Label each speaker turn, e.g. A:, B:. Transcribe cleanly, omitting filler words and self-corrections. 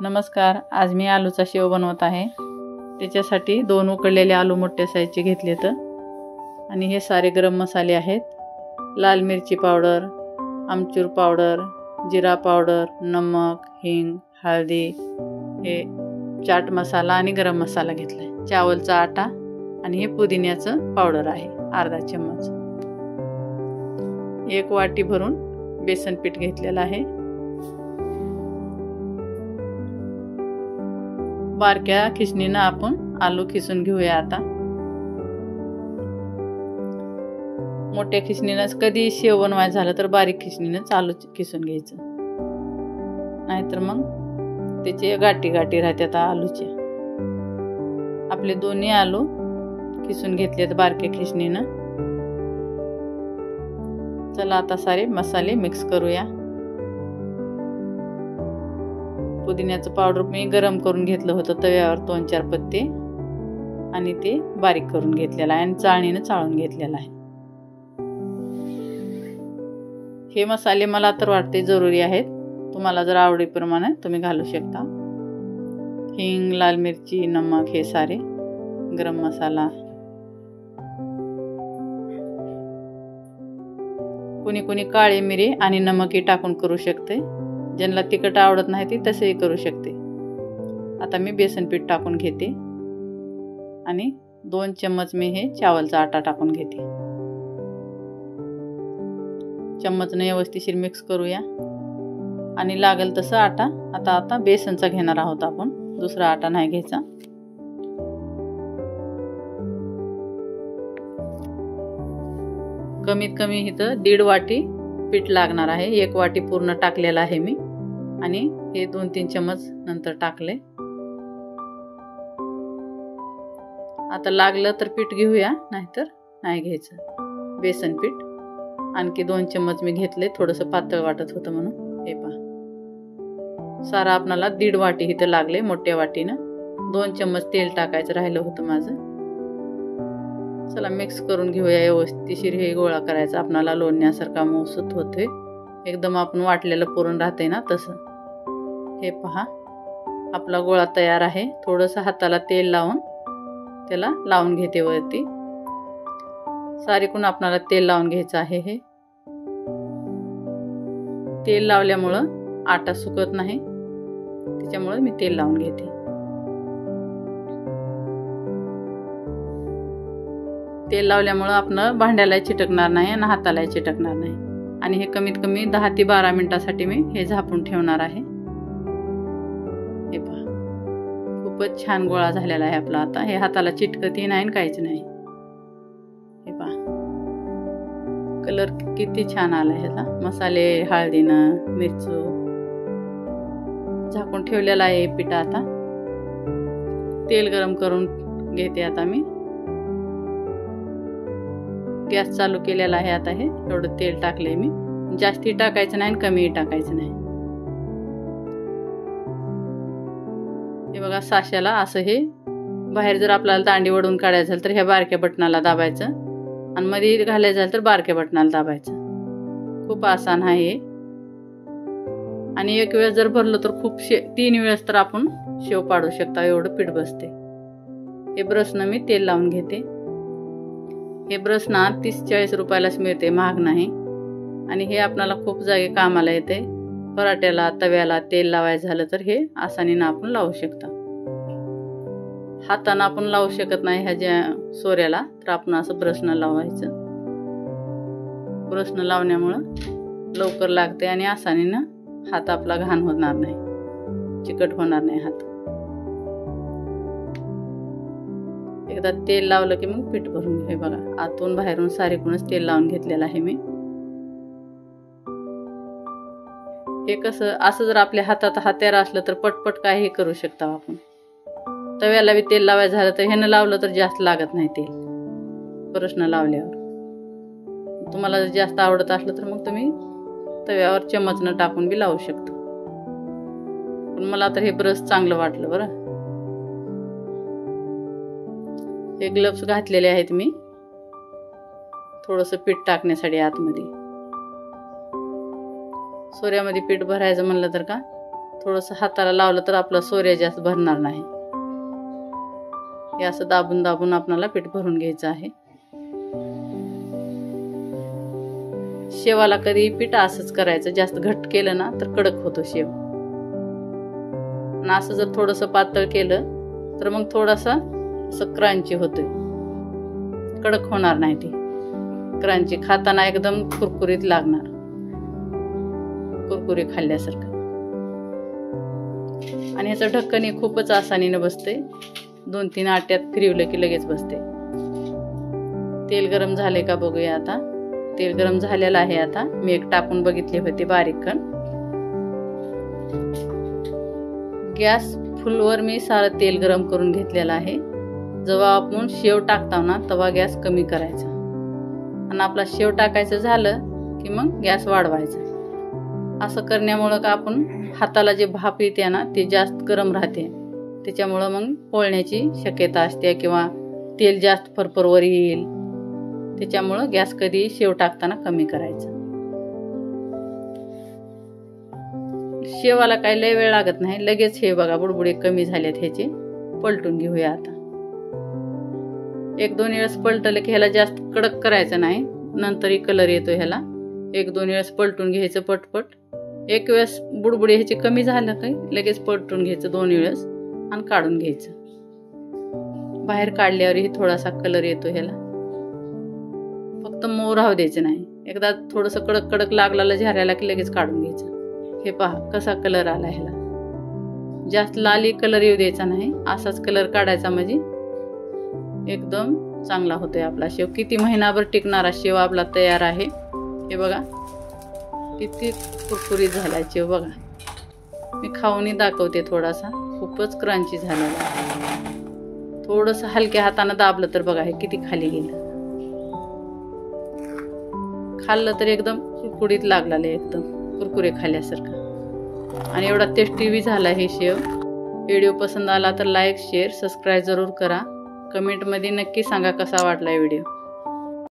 A: नमस्कार. आज मी आलूचा शेव बनवत आहे. त्याच्यासाठी 2 उकडलेले आलू मोठ्या साईजचे घेतलेत आणि हे सारे गरम मसाले आहेत. लाल मिरची पावडर, आमचूर पावडर, जिरा पावडर, नमक, हिंग, हळदी, हे चाट मसाला आणि गरम मसाला घेतलाय. चावलचा आटा आणि हे पुदिन्याचं पावडर आहे अर्धा चम्मच. 1 वाटी भरून बेसन पीठ घेतलेलं आहे. बारक्या खिसणीनं आपण आलू खिसून घेऊया. आता मोठ्या खिसणीनं कधी शेव बनवायचं झालं तर बारीक खिसणीनंच आलू खिसून घ्यायचं, नाहीतर मग त्याचे गाठी गाठी राहतात आलूचे. आपले दोन्ही आलू खिसून घेतलेत बारक्या खिसणीनं. चला आता सारे मसाले मिक्स करूया. पुदिन्याचं पावडर मी गरम करून घेतलं होतं तव्यावर 2-4 पत्ते आणि ते बारीक करून घेतलेलं आहे आणि चाळणीनं चाळून घेतलेलं आहे. हे मसाले मला तर वाटते जरुरी आहेत. तुम्हाला जर आवडीप्रमाणे तुम्ही घालू शकता. हिंग, लाल मिरची, नमक, हे सारे गरम मसाला. कोणी कोणी काळे मिरी आणि नमकही टाकून करू शकते. ज्यांना तिखट आवडत नाही ती तसेही करू शकते. आता मी बेसन पीठ टाकून घेते आणि 2 चम्मच मी हे चावलचा आटा टाकून घेते. चम्मचने व्यवस्थित मिक्स करूया आणि लागेल तसं आटा आता बेसनचा घेणार आहोत आपण. दुसरा आटा नाही घ्यायचा. कमीत कमी इथं 1.5 वाटी पीठ लागणार आहे. 1 वाटी पूर्ण टाकलेला आहे मी आणि हे 2-3 चम्मच नंतर टाकले. आता लागलं तर पीठ घेऊया, नाहीतर नाही घ्यायचं. बेसन पीठ आणखी 2 चम्मच मी घेतले. थोडंसं पातळ वाटत होतं म्हणून. हे पहा, सारा आपणाला 1.5 वाटी इथं लागले मोठ्या वाटीनं. 2 चम्मच तेल टाकायचं राहिलं होतं माझं. चला मिक्स करून घेऊया व्यवस्थित. हे गोळा करायचा आपणाला लोणण्यासारखा मऊसूत होतोय. एकदम आपण वाटलेलं पुरण राहते ना तसं. हे पहा, आपला गोळा तयार आहे. थोडंसं हाताला तेल लावून त्याला लावून घेते वरती. सारीकडून आपणाला तेल लावून घ्यायचं आहे. हे तेल लावल्यामुळं आटा सुकत नाही, त्याच्यामुळे मी तेल लावून घेते. तेल लावल्यामुळं आपण भांड्याला चिटकणार नाही आणि हाताला चिटकणार नाही. आणि हे कमीत कमी 10 ते 12 मिनिटासाठी मी हे झाकून ठेवणार आहे. हे पहा, खूपच छान गोळा झालेला आहे आपला. आता हे हाताला चिटकतही नाही काहीच नाही. हे पहा, कलर किती छान आला ह्याचा. मसाले हळदीनं, मिरचू झाकून ठेवलेला आहे पिठा. आता तेल गरम करून घेते. आता मी गॅस चालू केलेला आहे. आता हे एवढं तेल टाकले मी. जास्ती टाकायचं नाही आणि कमी टाकायचं नाही. हे बघा, साशाला असं हे बाहेर जर आपल्याला दांडी वडून काढायचं झालं तर ह्या बारक्या बटनाला दाबायचं आणि मध्ये घालायचं झालं तर बारक्या बटनाला दाबायचं. खूप आसान आहे हे. आणि एक वेळेस जर भरलं तर खूप 3 वेळेस तर आपण शेव पाडू शकता, एवढं पीठ बसते. हे ब्रशनं मी तेल लावून घेते. हे ब्रश ना 30-40 रुपयालाच मिळते, महाग नाही. आणि हे आपल्याला खूप जागी कामाला येते. पराठ्याला, तव्याला तेल लावायचं झालं तर हे आसानीनं आपण लावू शकता. हातानं आपण लावू शकत नाही ह्याच्या सोऱ्याला, तर आपण असं ब्रशनं लावायचं. ब्रशनं लावण्यामुळं लवकर लागते आणि आसानीनं हात आपला घाण होणार नाही, चिकट होणार नाही हात. एकदा तेल लावलं की मग पीठ भरून घे. बघा, आतून बाहेरून सारीकडूनच तेल लावून घेतलेलं आहे मी. हे कसं असं जर आपल्या हातात हत्यार असलं तर पटपट काही करू शकता आपण. तव्याला बी तेल लावायचं झालं तर ह्यानं लावलं तर जास्त लागत नाही तेल ब्रशनं लावल्यावर. तुम्हाला जर जास्त आवडत असलं तर मग तुम्ही तव्यावर चम्मचनं टाकून बी लावू शकता. पण मला तर हे ब्रश चांगलं वाटलं बरं. हे ग्लव्स घातलेले आहेत मी थोडंसं पीठ टाकण्यासाठी आतमध्ये. सोऱ्यामध्ये पीठ भरायचं म्हणलं तर का थोडंसं हाताला लावलं तर आपला सोऱ्या जास्त भरणार नाही. हे असं दाबून दाबून आपल्याला पीठ भरून घ्यायचं आहे. शेवाला कधी पीठ असंच करायचं, जास्त घट्ट केलं ना तर कडक होतो शेव. आणि असं जर थोडंसं पातळ केलं तर मग थोडासा असं क्रंची होतोय, कडक होणार नाही. ती क्रंची खाताना एकदम कुरकुरीत लागणार, कुरकुरी खाल्ल्यासारखं. आणि ह्याचं ढक्कन हे खूपच आसानीने बसते. 2-3 आट्यात फिरवलं की लगेच बसते. तेल गरम झाले का बघूया आता. तेल गरम झालेलं आहे. आता मी एक टाकून बघितले होते बारीक कण. गॅस फुलवर मी सारं तेल गरम करून घेतलेलं आहे. जेव्हा आपण शेव टाकतो ना तेव्हा गॅस कमी करायचा, आणि आपला शेव टाकायचं झालं की मग गॅस वाढवायचा. असं करण्यामुळं का आपण हाताला जे भाप येते ना ते जास्त गरम राहते, त्याच्यामुळं मग पोळण्याची शक्यता असते किंवा तेल जास्त फरफरवर येईल. त्याच्यामुळं गॅस कधी शेव टाकताना कमी करायचा. शेवाला काही लय वेळ लागत नाही, लगेच हे बघा बुडबुडे कमी झालेत. ह्याचे पलटून घेऊया आता. 1-2 वेळेस पलटलं की ह्याला जास्त कडक करायचं नाही, नंतरही कलर येतो ह्याला. 1-2 वेळेस पलटून घ्यायचं पटपट. एक वेळेस बुडबुडे ह्याचे कमी झालं काही लगेच पलटून घ्यायचं 2 वेळेस आणि काढून घ्यायचं. बाहेर काढल्यावरही थोडासा कलर येतो ह्याला, फक्त मऊ राहू द्यायचं नाही. एकदा थोडंसं कडक कडक लागला झाऱ्याला की लगेच काढून घ्यायचं. हे पहा कसा कलर आला ह्याला. जास्त लाली कलर येऊ द्यायचा नाही, असाच कलर काढायचा म्हणजे एकदम चांगला होतोय आपला शेव. किती महिनाभर टिकणारा शेव आपला तयार आहे. हे बघा किती कुरकुरीत झाला शेव बघा. मी खाऊनही दाखवते थोडासा. खूपच क्रंची झालेला आहे. थोडंसं हलक्या हाताने दाबलं तर बघा हे किती खाली गेलं. खाल्लं तर एकदम कुरकुरीत लागलेलं, एकदम कुरकुरे खाल्ल्यासारखं. आणि एवढा टेस्टी बी झाला हे शेव. व्हिडिओ पसंत आला तर लाईक शेअर सबस्क्राईब जरूर करा. कमेंटमध्ये नक्की सांगा कसा वाटला व्हिडिओ.